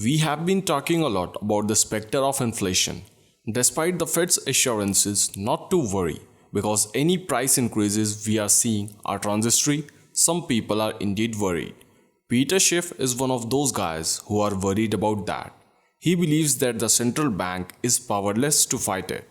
We have been talking a lot about the spectre of inflation, despite the Fed's assurances not to worry, because any price increases we are seeing are transitory. Some people are indeed worried. Peter Schiff is one of those guys who are worried about that. He believes that the central bank is powerless to fight it.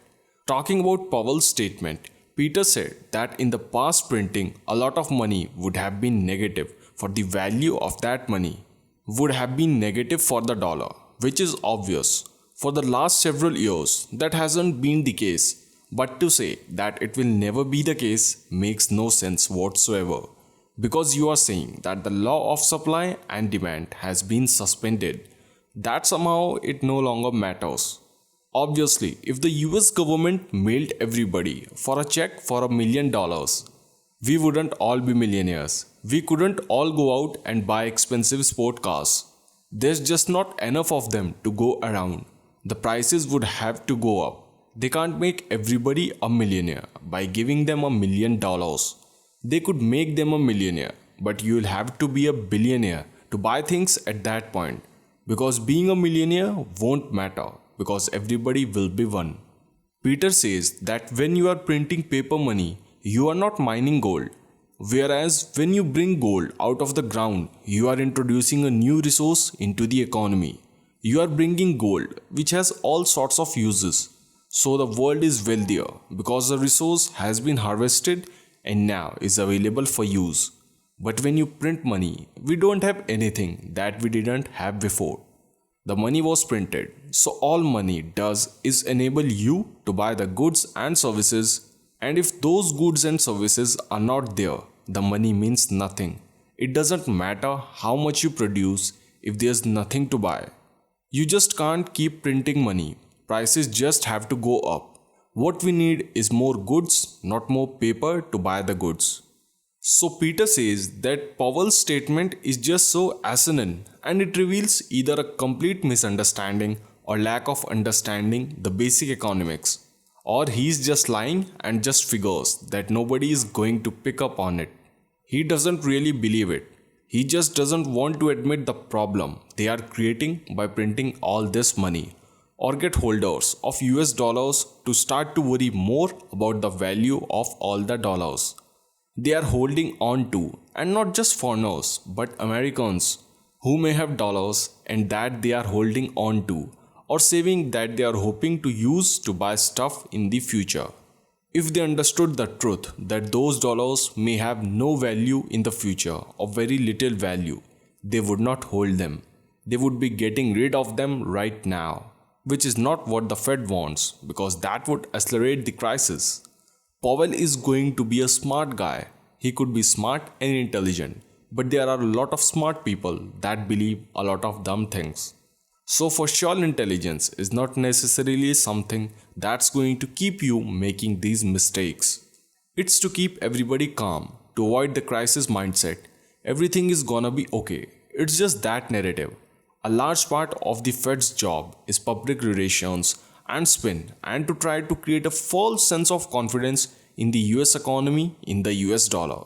Talking about Powell's statement, Peter said that in the past printing a lot of money would have been negative for the value of that money would have been negative for the dollar, which is obvious. For the last several years, that hasn't been the case, but to say that it will never be the case makes no sense whatsoever, because you are saying that the law of supply and demand has been suspended, that somehow it no longer matters. Obviously, if the US government mailed everybody for a check for $1 million, we wouldn't all be millionaires. We couldn't all go out and buy expensive sport cars. There's just not enough of them to go around. The prices would have to go up. They can't make everybody a millionaire by giving them $1 million. They could make them a millionaire, but you'll have to be a billionaire to buy things at that point. Because being a millionaire won't matter, because everybody will be one. Peter says that when you are printing paper money, you are not mining gold. Whereas when you bring gold out of the ground, you are introducing a new resource into the economy. You are bringing gold, which has all sorts of uses. So the world is wealthier because the resource has been harvested and now is available for use. But when you print money, we don't have anything that we didn't have before. The money was printed, so all money does is enable you to buy the goods and services. And if those goods and services are not there, the money means nothing. It doesn't matter how much you produce if there's nothing to buy. You just can't keep printing money. Prices just have to go up. What we need is more goods, not more paper to buy the goods. So Peter says that Powell's statement is just so asinine, and it reveals either a complete misunderstanding or lack of understanding the basic economics. Or he's just lying and just figures that nobody is going to pick up on it. He doesn't really believe it. He just doesn't want to admit the problem they are creating by printing all this money, or get holders of US dollars to start to worry more about the value of all the dollars they are holding on to, and not just foreigners but Americans who may have dollars and that they are holding on to, or saving that they are hoping to use to buy stuff in the future. If they understood the truth that those dollars may have no value in the future or very little value, they would not hold them. They would be getting rid of them right now, which is not what the Fed wants, because that would accelerate the crisis. Powell is going to be a smart guy. He could be smart and intelligent, but there are a lot of smart people that believe a lot of dumb things. So for sure, intelligence is not necessarily something that's going to keep you making these mistakes. It's to keep everybody calm, to avoid the crisis mindset. Everything is gonna be okay. It's just that narrative. A large part of the Fed's job is public relations and spin, and to try to create a false sense of confidence in the US economy, in the US dollar.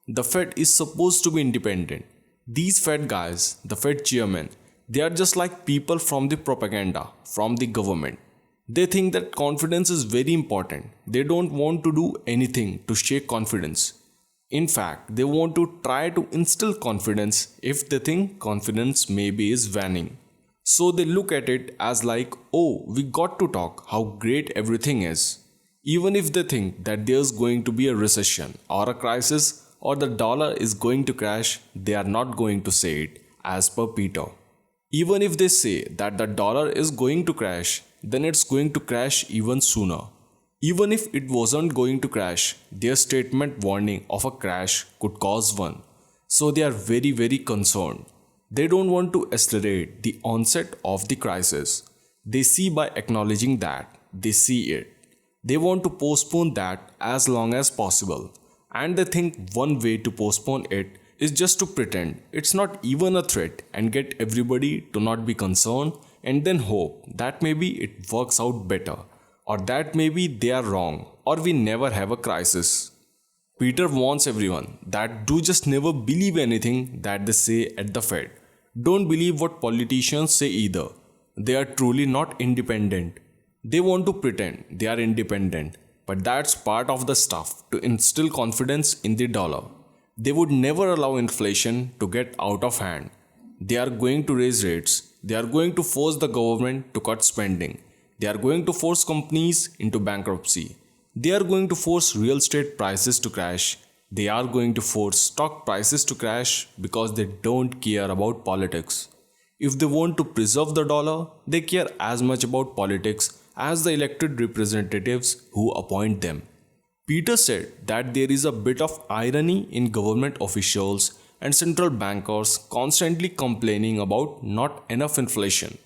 The Fed is supposed to be independent. These Fed guys, the Fed chairman, they are just like people from the propaganda, from the government. They think that confidence is very important. They don't want to do anything to shake confidence. In fact, they want to try to instill confidence if they think confidence maybe is waning. So they look at it as like, oh, we got to talk how great everything is. Even if they think that there's going to be a recession or a crisis or the dollar is going to crash, they are not going to say it, as per Peter. Even if they say that the dollar is going to crash, then it's going to crash even sooner. Even if it wasn't going to crash, their statement warning of a crash could cause one. So they are very concerned. They don't want to accelerate the onset of the crisis. They see by acknowledging that, they see it. They want to postpone that as long as possible. And they think one way to postpone it is just to pretend it's not even a threat and get everybody to not be concerned, and then hope that maybe it works out better, or that maybe they are wrong, or we never have a crisis. Peter warns everyone that do just never believe anything that they say at the Fed. Don't believe what politicians say either. They are truly not independent. They want to pretend they are independent, but that's part of the stuff to instill confidence in the dollar. They would never allow inflation to get out of hand. They are going to raise rates. They are going to force the government to cut spending. They are going to force companies into bankruptcy. They are going to force real estate prices to crash. They are going to force stock prices to crash because they don't care about politics. If they want to preserve the dollar, they care as much about politics as the elected representatives who appoint them. Peter said that there is a bit of irony in government officials and central bankers constantly complaining about not enough inflation.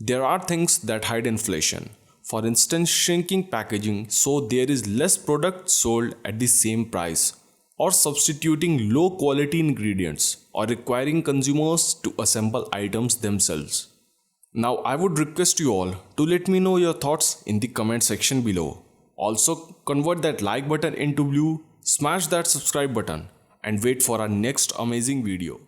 There are things that hide inflation. For instance, shrinking packaging so there is less product sold at the same price, or substituting low quality ingredients, or requiring consumers to assemble items themselves. Now, I would request you all to let me know your thoughts in the comment section below. Also, convert that like button into blue, smash that subscribe button, and wait for our next amazing video.